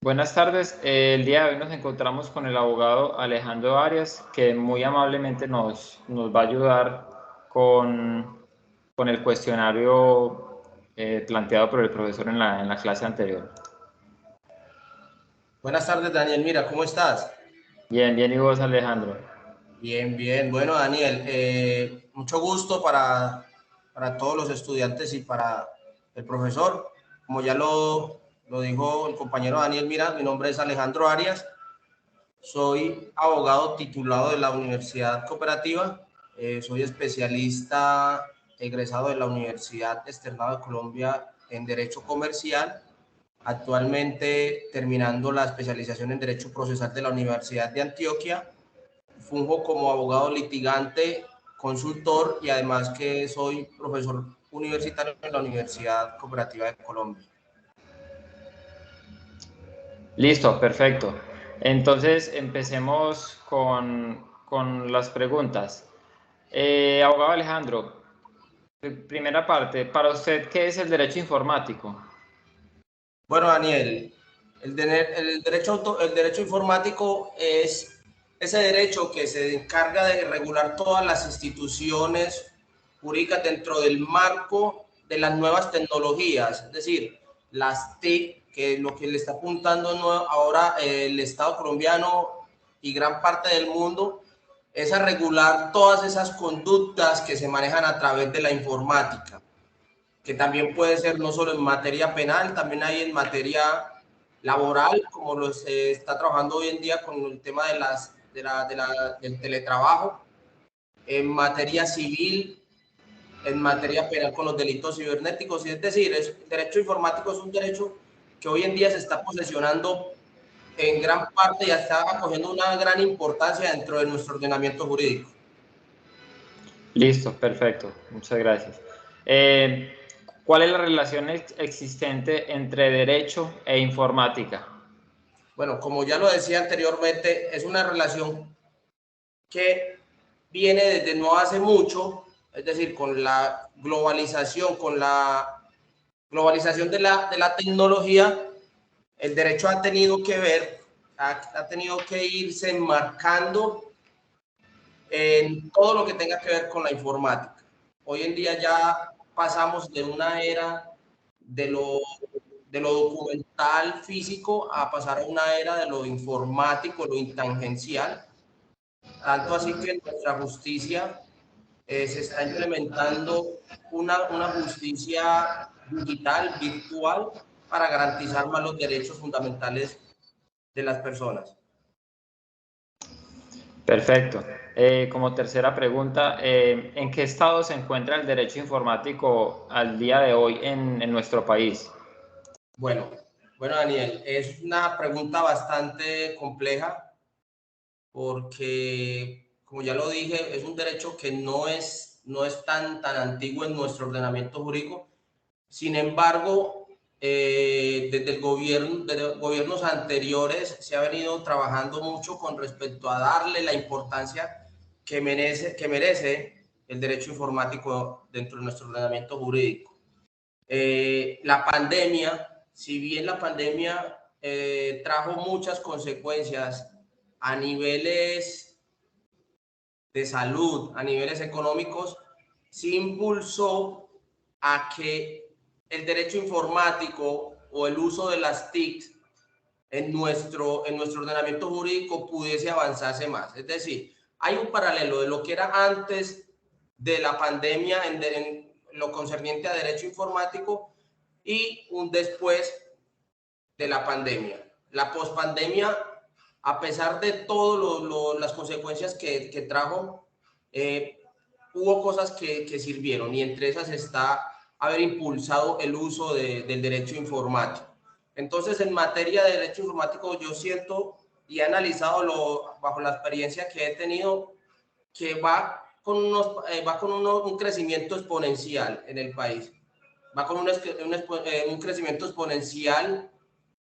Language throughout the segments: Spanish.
Buenas tardes. El día de hoy nos encontramos con el abogado Alejandro Arias, que muy amablemente nos va a ayudar con el cuestionario planteado por el profesor en la clase anterior. Buenas tardes, Daniel. Mira, ¿cómo estás? Bien, bien, ¿y vos, Alejandro? Bien, bien. Bueno, Daniel, mucho gusto para todos los estudiantes y para el profesor. Como ya lo dijo el compañero Daniel, mira, mi nombre es Alejandro Arias. Soy abogado titulado de la Universidad Cooperativa. Soy especialista egresado de la Universidad Externado de Colombia en Derecho Comercial. Actualmente terminando la especialización en Derecho Procesal de la Universidad de Antioquia. Funjo como abogado litigante, consultor y además que soy profesor universitario en la Universidad Cooperativa de Colombia. Listo, perfecto. Entonces, empecemos con las preguntas. Abogado Alejandro, primera parte, para usted, ¿qué es el derecho informático? Bueno, Daniel, el derecho informático es ese derecho que se encarga de regular todas las instituciones jurídicas dentro del marco de las nuevas tecnologías, es decir, las TIC, que es lo que le está apuntando ahora el Estado colombiano y gran parte del mundo, es a regular todas esas conductas que se manejan a través de la informática, que también puede ser no solo en materia penal, también hay en materia laboral, como se está trabajando hoy en día con el tema del teletrabajo, en materia civil, en materia penal con los delitos cibernéticos. Es decir, el derecho informático es un derecho que hoy en día se está posesionando en gran parte y está acogiendo una gran importancia dentro de nuestro ordenamiento jurídico. Listo, perfecto. Muchas gracias. Eh, ¿Cuál es la relación existente entre derecho e informática? Bueno, como ya lo decía anteriormente, es una relación que viene desde no hace mucho, es decir, con la globalización, de la tecnología, el derecho ha tenido que ver, ha tenido que irse enmarcando en todo lo que tenga que ver con la informática. Hoy en día ya pasamos de una era de de lo documental físico a pasar a una era de lo informático, lo intangencial. Tanto así que en nuestra justicia se está implementando una justicia digital, virtual, para garantizar más los derechos fundamentales de las personas. Perfecto. Como tercera pregunta, ¿en qué estado se encuentra el derecho informático al día de hoy en nuestro país? Bueno, bueno, Daniel, es una pregunta bastante compleja porque, como ya lo dije, es un derecho que no es tan antiguo en nuestro ordenamiento jurídico. Sin embargo, desde el gobierno, desde gobiernos anteriores se ha venido trabajando mucho con respecto a darle la importancia que merece el derecho informático dentro de nuestro ordenamiento jurídico. La pandemia, si bien la pandemia trajo muchas consecuencias a niveles de salud, a niveles económicos, sí impulsó a que el derecho informático o el uso de las TIC en nuestro ordenamiento jurídico pudiese avanzarse más. Es decir, hay un paralelo de lo que era antes de la pandemia en lo concerniente a derecho informático y un después de la pandemia. La pospandemia, a pesar de todas las consecuencias que trajo, hubo cosas que sirvieron y entre esas está haber impulsado el uso del derecho informático. Entonces, en materia de derecho informático, yo siento y he analizado bajo la experiencia que he tenido que va con un crecimiento exponencial en el país. Va con un crecimiento exponencial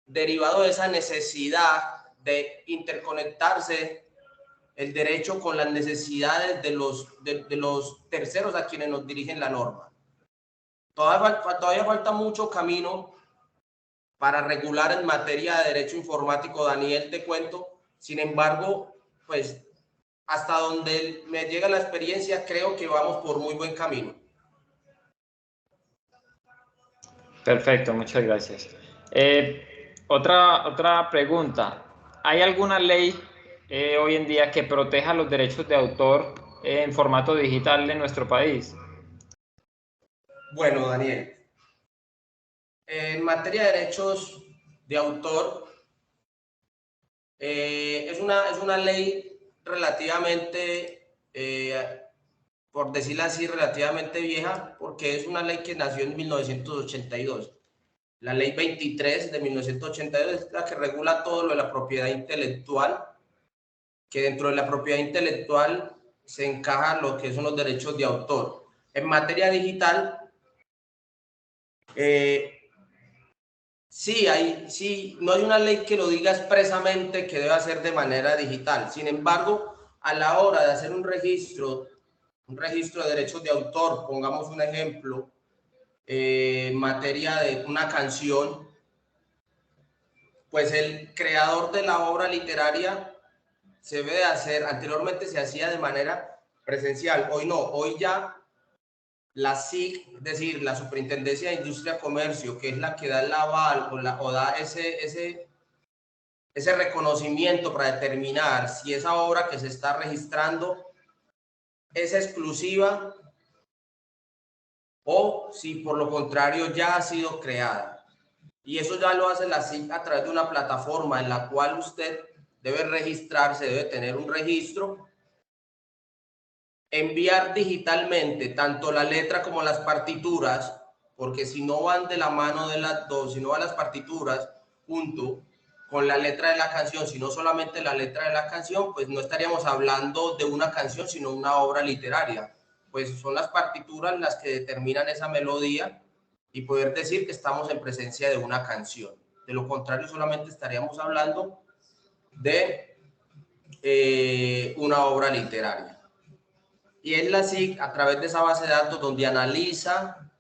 derivado de esa necesidad de interconectarse el derecho con las necesidades de los terceros a quienes nos dirigen la norma. Todavía falta mucho camino para regular en materia de derecho informático, Daniel, te cuento. Sin embargo, pues hasta donde me llega la experiencia, creo que vamos por muy buen camino. Perfecto, muchas gracias. Otra pregunta. ¿Hay alguna ley hoy en día que proteja los derechos de autor en formato digital en nuestro país? Bueno, Daniel, en materia de derechos de autor, es una ley relativamente, por decirlo así, relativamente vieja, porque es una ley que nació en 1982. La ley 23 de 1982 es la que regula todo lo de la propiedad intelectual, que dentro de la propiedad intelectual se encaja lo que son los derechos de autor. En materia digital, sí, no hay una ley que lo diga expresamente que debe hacer de manera digital. Sin embargo, a la hora de hacer un registro de derechos de autor, pongamos un ejemplo, en materia de una canción, pues el creador de la obra literaria se debe de hacer, anteriormente se hacía de manera presencial, hoy no, hoy ya la SIC, es decir, la Superintendencia de Industria y Comercio, que es la que da el aval o da ese reconocimiento para determinar si esa obra que se está registrando es exclusiva o si por lo contrario ya ha sido creada. Y eso ya lo hace la SIC a través de una plataforma en la cual usted debe registrarse, debe tener un registro, enviar digitalmente tanto la letra como las partituras, porque si no van de la mano de las dos, si no van las partituras junto con la letra de la canción, sino solamente la letra de la canción, pues no estaríamos hablando de una canción, sino una obra literaria. Pues son las partituras las que determinan esa melodía y poder decir que estamos en presencia de una canción. De lo contrario, solamente estaríamos hablando de una obra literaria. Y es la SIC, a través de esa base de datos, donde analiza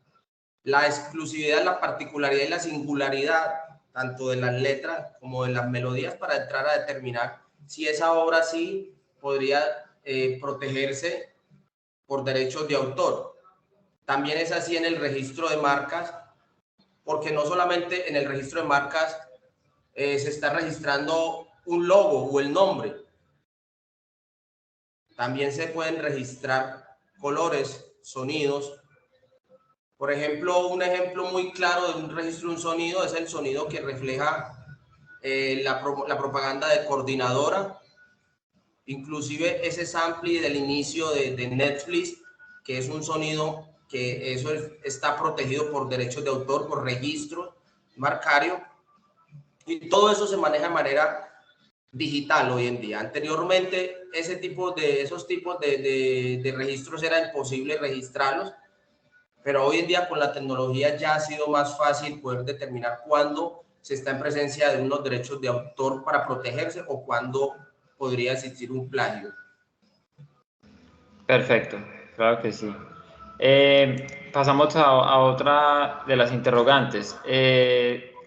la exclusividad, la particularidad y la singularidad, tanto de las letras como de las melodías, para entrar a determinar si esa obra sí podría protegerse por derechos de autor. También es así en el registro de marcas, porque no solamente en el registro de marcas se está registrando un logo o el nombre, también se pueden registrar colores, sonidos. Por ejemplo, un ejemplo muy claro de un registro de un sonido es el sonido que refleja la propaganda de Coordinadora, inclusive ese sample del inicio de Netflix, que es un sonido que eso está protegido por derechos de autor, por registro marcario, y todo eso se maneja de manera digital hoy en día. Anteriormente, esos tipos de registros era imposible registrarlos, pero hoy en día con la tecnología ya ha sido más fácil poder determinar cuándo se está en presencia de unos derechos de autor para protegerse o cuándo podría existir un plagio. Perfecto, claro que sí. Pasamos a otra de las interrogantes.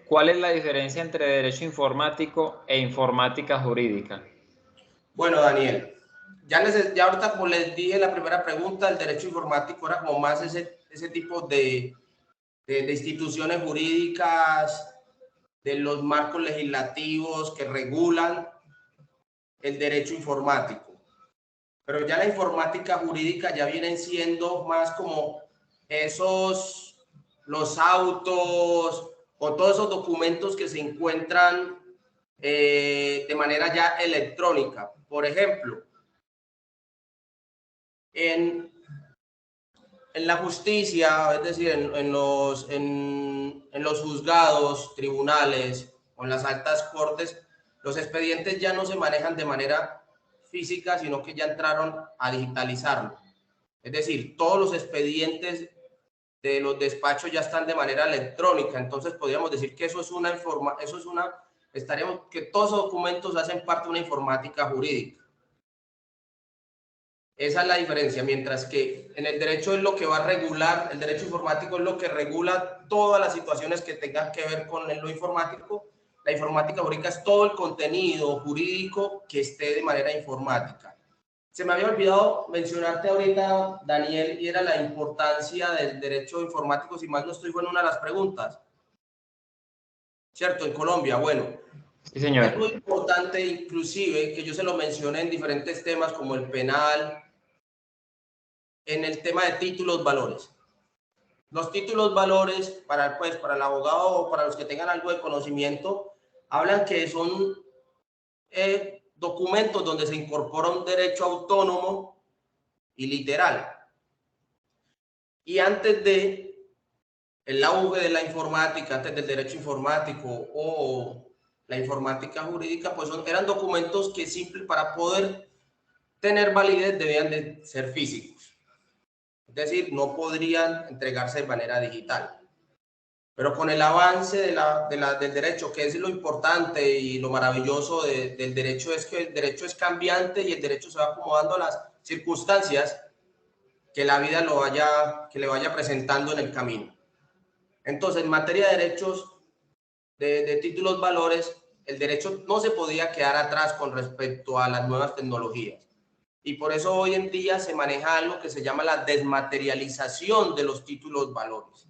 ¿Cuál es la diferencia entre derecho informático e informática jurídica? Bueno, Daniel, ya ahorita como les dije la primera pregunta, el derecho informático era como más ese tipo de instituciones jurídicas, de los marcos legislativos que regulan el derecho informático. Pero ya la informática jurídica ya vienen siendo más como los autos o todos esos documentos que se encuentran de manera ya electrónica. Por ejemplo, en la justicia, es decir, en los juzgados, tribunales o en las altas cortes, los expedientes ya no se manejan de manera física, sino que ya entraron a digitalizarlo. Es decir, todos los expedientes de los despachos ya están de manera electrónica. Entonces podríamos decir que que todos esos documentos hacen parte de una informática jurídica. Esa es la diferencia, mientras que en el derecho es lo que va a regular, el derecho informático es lo que regula todas las situaciones que tengan que ver con lo informático. La informática jurídica es todo el contenido jurídico que esté de manera informática. Se me había olvidado mencionarte ahorita, Daniel, y era la importancia del derecho informático, si mal no estoy, fue en una de las preguntas. ¿Cierto? En Colombia, bueno. Sí, señor. Es muy importante, inclusive, que yo se lo mencioné en diferentes temas como el penal, en el tema de títulos valores. Los títulos valores, para el abogado o para los que tengan algo de conocimiento, hablan que son documentos donde se incorpora un derecho autónomo y literal. Y antes de el auge de la informática, antes del derecho informático o la informática jurídica, pues eran documentos que para poder tener validez debían de ser físicos. Es decir, no podrían entregarse de manera digital. Pero con el avance del derecho, que es lo importante y lo maravilloso del derecho, es que el derecho es cambiante y el derecho se va acomodando a las circunstancias que la vida le vaya presentando en el camino. Entonces, en materia de derechos, de títulos valores, el derecho no se podía quedar atrás con respecto a las nuevas tecnologías. Y por eso hoy en día se maneja algo que se llama la desmaterialización de los títulos valores.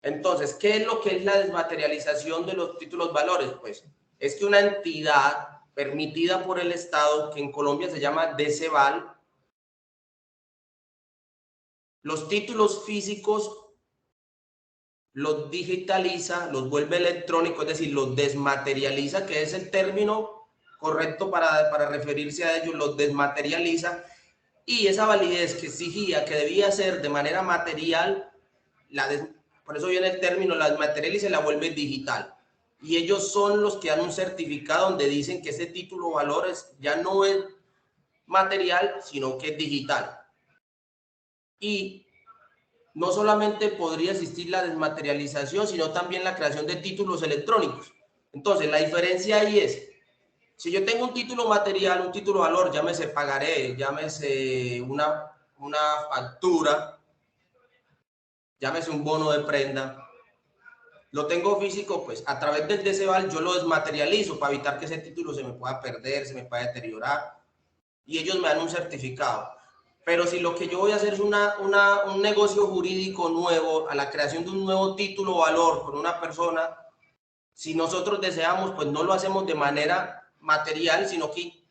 Entonces, ¿qué es lo que es la desmaterialización de los títulos valores? Pues es que una entidad permitida por el Estado, que en Colombia se llama DECEVAL, los títulos físicos los digitaliza, los vuelve electrónicos, es decir, los desmaterializa, que es el término correcto para referirse a ellos, los desmaterializa, y esa validez que exigía, que debía ser de manera material, por eso viene el término, la desmaterializa y la vuelve digital. Y ellos son los que dan un certificado donde dicen que ese título valores ya no es material, sino que es digital. Y no solamente podría existir la desmaterialización, sino también la creación de títulos electrónicos. Entonces, la diferencia ahí es, si yo tengo un título material, un título valor, llámese pagaré, llámese una factura, llámese un bono de prenda, lo tengo físico, pues a través del DECEVAL yo lo desmaterializo para evitar que ese título se me pueda perder, se me pueda deteriorar, y ellos me dan un certificado. Pero si lo que yo voy a hacer es un negocio jurídico nuevo, a la creación de un nuevo título o valor con una persona, si nosotros deseamos, pues no lo hacemos de manera material, sino que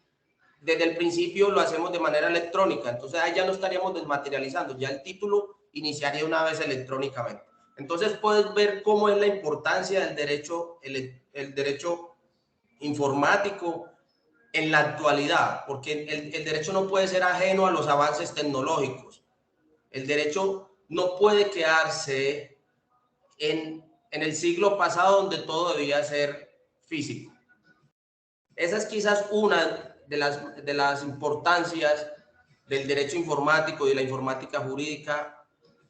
desde el principio lo hacemos de manera electrónica. Entonces ahí ya no estaríamos desmaterializando, ya el título iniciaría una vez electrónicamente. Entonces puedes ver cómo es la importancia del derecho, el derecho informático en la actualidad, porque el derecho no puede ser ajeno a los avances tecnológicos. El derecho no puede quedarse en el siglo pasado donde todo debía ser físico. Esa es quizás una de las importancias del derecho informático y de la informática jurídica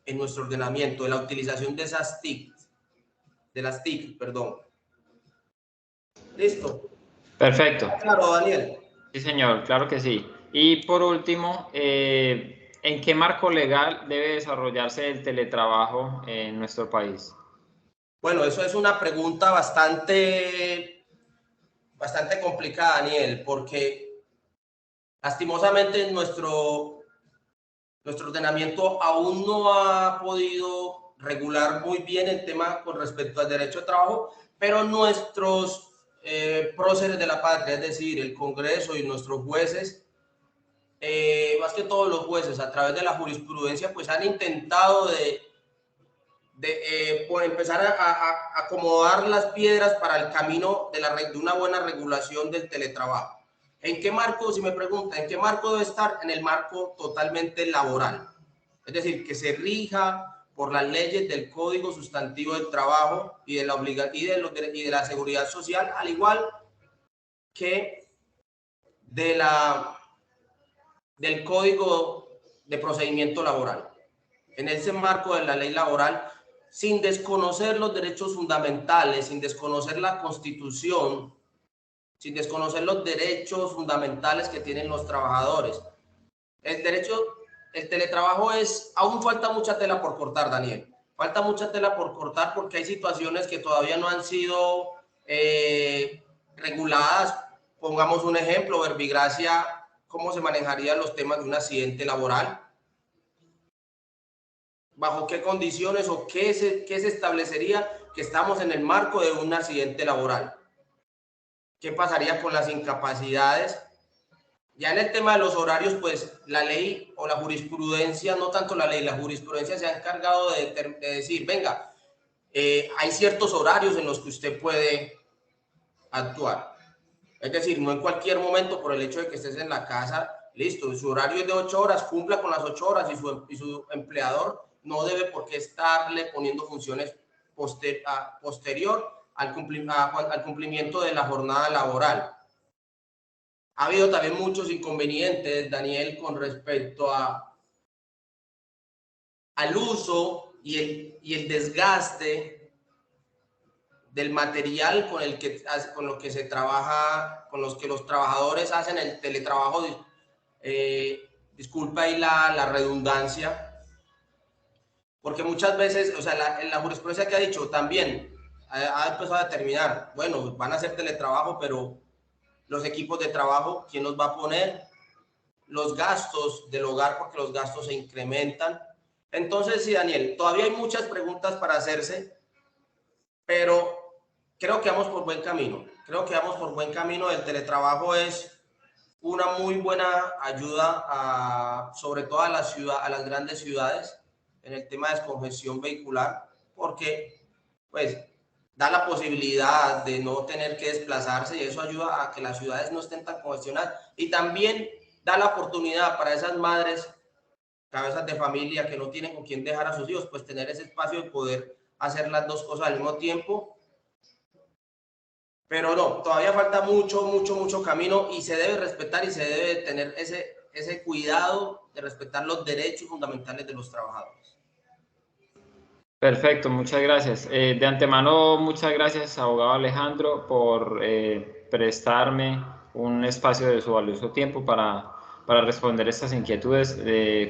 en nuestro ordenamiento, de la utilización de esas TIC, de las TIC, perdón. ¿Listo? Perfecto. Claro, Daniel. Sí, señor, claro que sí. Y por último, ¿en qué marco legal debe desarrollarse el teletrabajo en nuestro país? Bueno, eso es una pregunta bastante complicada, Daniel, porque lastimosamente nuestro ordenamiento aún no ha podido regular muy bien el tema con respecto al derecho de trabajo, pero nuestros próceres de la patria, es decir, el Congreso y nuestros jueces, más que todos los jueces, a través de la jurisprudencia, pues han intentado por empezar a acomodar las piedras para el camino de una buena regulación del teletrabajo. ¿En qué marco, si me preguntan, en qué marco debe estar? En el marco totalmente laboral. Es decir, que se rija por las leyes del Código Sustantivo del Trabajo y de la Seguridad Social, al igual que del Código de Procedimiento Laboral. En ese marco de la ley laboral, sin desconocer los derechos fundamentales, sin desconocer la Constitución, sin desconocer los derechos fundamentales que tienen los trabajadores. el teletrabajo aún falta mucha tela por cortar, Daniel. Falta mucha tela por cortar porque hay situaciones que todavía no han sido reguladas. Pongamos un ejemplo, Verbigracia, ¿cómo se manejarían los temas de un accidente laboral? ¿Bajo qué condiciones o qué se establecería que estamos en el marco de un accidente laboral? ¿Qué pasaría con las incapacidades? Ya en el tema de los horarios, pues la ley o la jurisprudencia, no tanto la ley, la jurisprudencia se ha encargado de decir, venga, hay ciertos horarios en los que usted puede actuar. Es decir, no en cualquier momento por el hecho de que estés en la casa, listo, su horario es de 8 horas, cumpla con las 8 horas y su empleador no debe por qué estarle poniendo funciones posterior al cumplimiento de la jornada laboral. Ha habido también muchos inconvenientes, Daniel, con respecto al uso y el desgaste del material con lo que se trabaja, con los que los trabajadores hacen el teletrabajo. Disculpa ahí la redundancia, porque muchas veces, o sea, la jurisprudencia que ha dicho también ha empezado a determinar, bueno, van a hacer teletrabajo, pero los equipos de trabajo, ¿quién los va a poner? Los gastos del hogar, porque los gastos se incrementan. Entonces, sí, Daniel, todavía hay muchas preguntas para hacerse, pero creo que vamos por buen camino. Creo que vamos por buen camino. El teletrabajo es una muy buena ayuda, sobre todo a las grandes ciudades, en el tema de descongestión vehicular, porque pues da la posibilidad de no tener que desplazarse y eso ayuda a que las ciudades no estén tan congestionadas y también da la oportunidad para esas madres, cabezas de familia que no tienen con quién dejar a sus hijos, pues tener ese espacio de poder hacer las dos cosas al mismo tiempo. Pero no, todavía falta mucho camino y se debe respetar y se debe tener ese cuidado de respetar los derechos fundamentales de los trabajadores. Perfecto, muchas gracias. De antemano, muchas gracias, abogado Alejandro, por prestarme un espacio de su valioso tiempo para responder estas inquietudes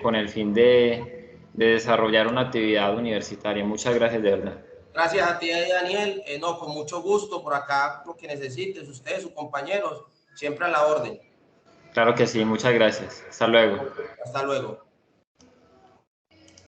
con el fin de desarrollar una actividad universitaria. Muchas gracias, de verdad. Gracias a ti, Daniel. No, con mucho gusto por acá, lo que necesites, ustedes, sus compañeros, siempre a la orden. Claro que sí, muchas gracias. Hasta luego. Hasta luego.